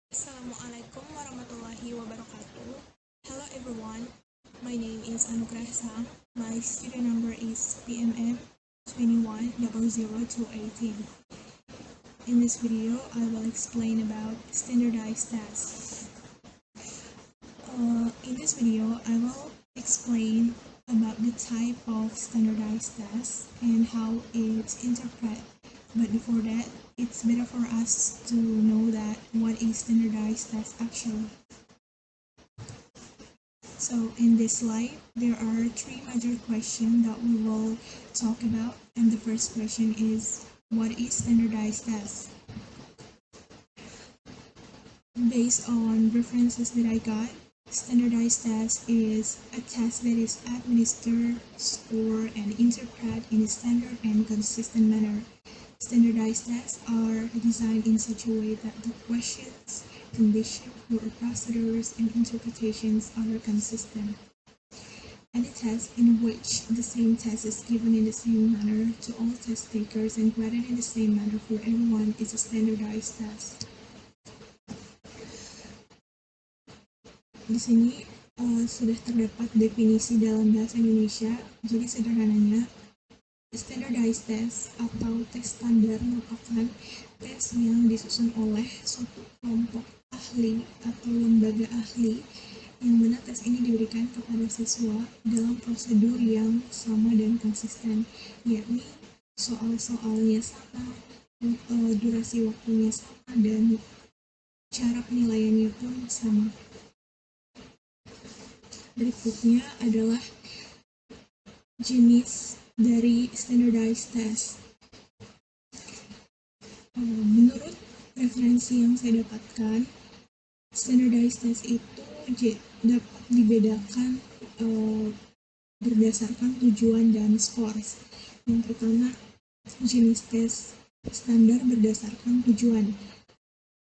Assalamualaikum warahmatullahi wabarakatuh. Hello everyone, my name is Anugrah Sang. My student number is PMM 21000218. In this video, I will explain about standardized tests. In this video, I will explain about the type of standardized tests and how it's interpreted. But before that, it's better for us to know that what is standardized test actually. So in this slide, there are three major questions that we will talk about. And the first question is, what is standardized test? Based on references that I got, standardized test is a test that is administered, scored, and interpreted in a standard and consistent manner. Standardized tests are designed in such a way that the questions, conditions, or procedures and interpretations are consistent. Any test in which the same test is given in the same manner to all test takers and graded in the same manner for everyone is a standardized test. Di sini sudah terdapat definisi dalam bahasa Indonesia. Jadi sederhananya, standardized test atau tes standar merupakan tes yang disusun oleh suatu kelompok ahli atau lembaga ahli, yang mana tes ini diberikan kepada siswa dalam prosedur yang sama dan konsisten, yakni soal-soalnya sama, durasi waktunya sama, dan cara penilaiannya pun sama. Berikutnya adalah jenis dari standardized test. Menurut referensi yang saya dapatkan, standardized test itu dapat dibedakan berdasarkan tujuan dan scores. Yang pertama, jenis tes standar berdasarkan tujuan.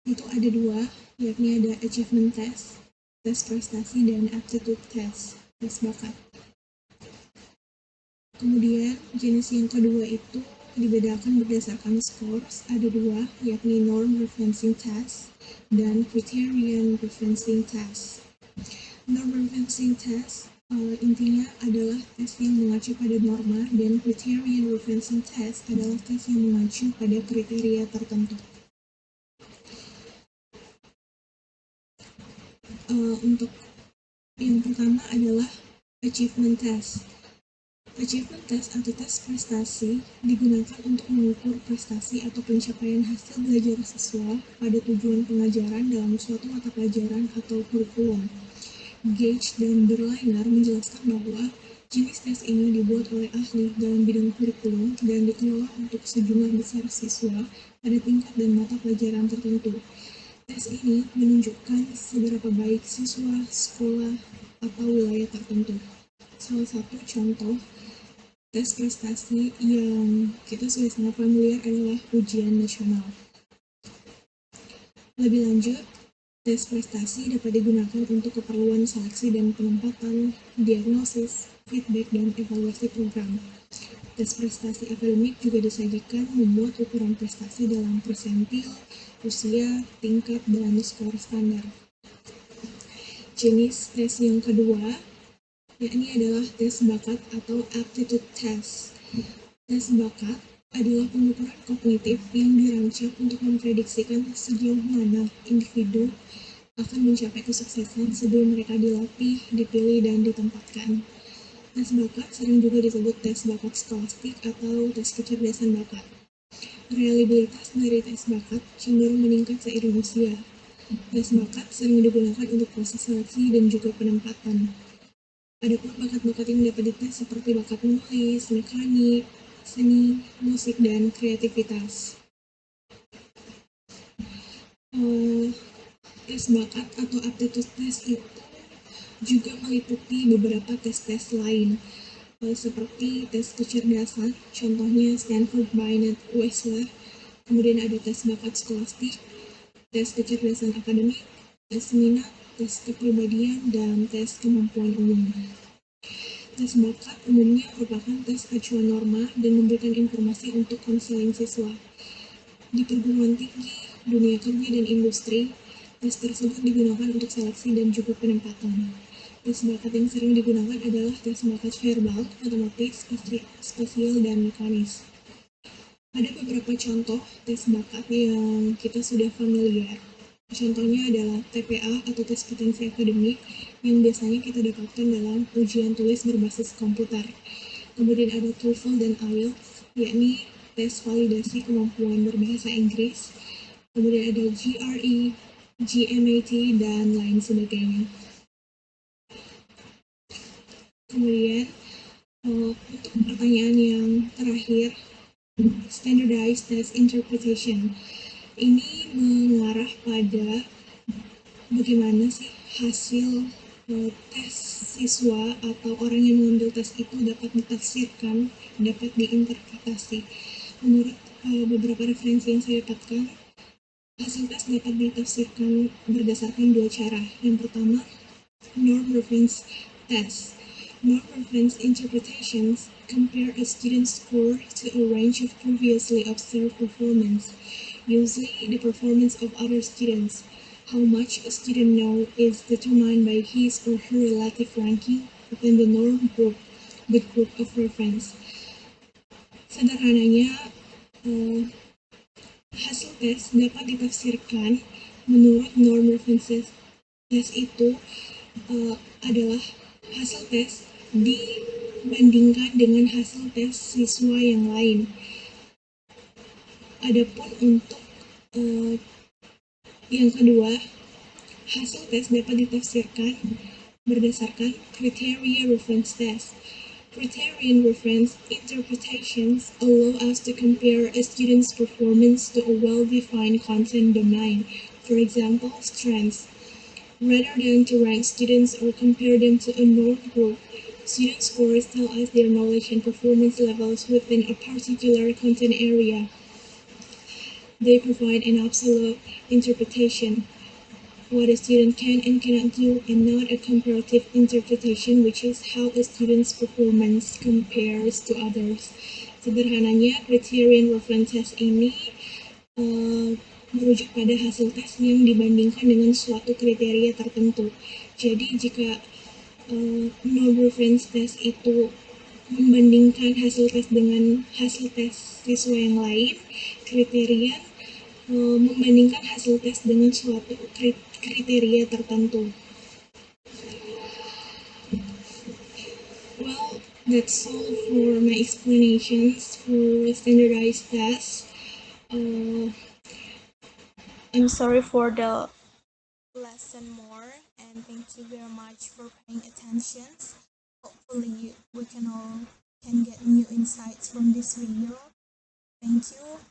Itu ada dua, yakni ada achievement test, tes prestasi, dan aptitude test, tes bakat. Kemudian jenis yang kedua itu dibedakan berdasarkan scores, ada dua, yakni norm referencing test dan criterion referencing test. Norm referencing test intinya adalah tes yang mengacu pada norma, dan criterion referencing test adalah tes yang mengacu pada kriteria tertentu. Untuk yang pertama adalah achievement test. Achievement test atau tes prestasi digunakan untuk mengukur prestasi atau pencapaian hasil belajar siswa pada tujuan pengajaran dalam suatu mata pelajaran atau kurikulum. Gage dan Berliner menjelaskan bahwa jenis tes ini dibuat oleh ahli dalam bidang kurikulum dan dikelola untuk sejumlah besar siswa pada tingkat dan mata pelajaran tertentu. Tes ini menunjukkan seberapa baik siswa, sekolah, atau wilayah tertentu. Salah satu contoh tes prestasi yang kita sudah sangat familiar adalah ujian nasional. Lebih lanjut, tes prestasi dapat digunakan untuk keperluan seleksi dan penempatan, diagnosis, feedback, dan evaluasi program. Tes prestasi akademik juga disajikan memuat ukuran prestasi dalam persentil, usia, tingkat, dan skor standar. Jenis tes yang kedua yakni adalah tes bakat atau aptitude test. Tes bakat adalah pengukuran kognitif yang dirancang untuk memprediksikan sejauh mana individu akan mencapai kesuksesan sebelum mereka dilatih, dipilih, dan ditempatkan. Tes bakat sering juga disebut tes bakat skolastik atau tes kecerdasan bakat. Reliabilitas dari tes bakat cenderung meningkat seiring usia. Tes bakat sering digunakan untuk proses seleksi dan juga penempatan. Ada pun bakat-bakat yang dapat dites seperti bakat menulis, mekanik, seni, musik, dan kreativitas. Tes bakat atau aptitude test itu juga meliputi beberapa tes-tes lain, seperti tes kecerdasan, contohnya Stanford Binet Wechsler. Kemudian ada tes bakat skolastik, tes kecerdasan akademik, tes minat, tes kepribadian, dan tes kemampuan umum. Tes bakat umumnya merupakan tes acuan norma dan memberikan informasi untuk konseling siswa. Di perguruan tinggi, dunia kerja, dan industri, Tes tersebut digunakan untuk seleksi dan juga penempatan. Tes bakat yang sering digunakan adalah tes bakat verbal, matematik, spasial, dan mekanis. Ada beberapa contoh tes bakat yang kita sudah familiar. Contohnya adalah TPA atau tes potensi akademik yang biasanya kita dapatkan dalam ujian tulis berbasis komputer. Kemudian ada TOEFL dan IELTS, yakni tes validasi kemampuan berbahasa Inggris. Kemudian ada GRE, GMAT, dan lain sebagainya. Kemudian untuk pertanyaan yang terakhir, Standardized Test Interpretation. Ini mengarah pada bagaimana sih hasil tes siswa atau orang yang mengambil tes itu dapat ditafsirkan, dapat diinterpretasi. Menurut beberapa referensi yang saya dapatkan, hasil tes dapat ditafsirkan berdasarkan dua cara. Yang pertama, norm reference test. Norm reference interpretations compare a student's score to a range of previously observed performance, usually the performance of other students. How much a student knows is determined by his or her relative ranking within the norm group, the group of reference. Sederhananya, hasil tes dapat ditafsirkan menurut norm references. Tes itu adalah hasil tes dibandingkan dengan hasil tes siswa yang lain. Adapun untuk yang kedua, hasil tes dapat ditafsirkan berdasarkan criteria reference test. Criterion reference interpretations allow us to compare a student's performance to a well-defined content domain, for example, strengths. Rather than to rank students or compare them to a norm group, student scores tell us their knowledge and performance levels within a particular content area. They provide an absolute interpretation, what a student can and cannot do, and not a comparative interpretation, which is how a student's performance compares to others. Sederhananya, criterion reference test ini merujuk pada hasil tes yang dibandingkan dengan suatu kriteria tertentu. Jadi jika norm reference test itu membandingkan hasil tes dengan hasil tes siswa yang lain, kriterian membandingkan hasil tes dengan suatu kriteria tertentu. Well, that's all for my explanations for standardized tests. I'm sorry for the lesson more, and thank you very much for paying attention. Hopefully we can all get new insights from this video. Thank you.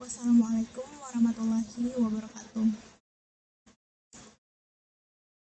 Wassalamualaikum warahmatullahi wabarakatuh.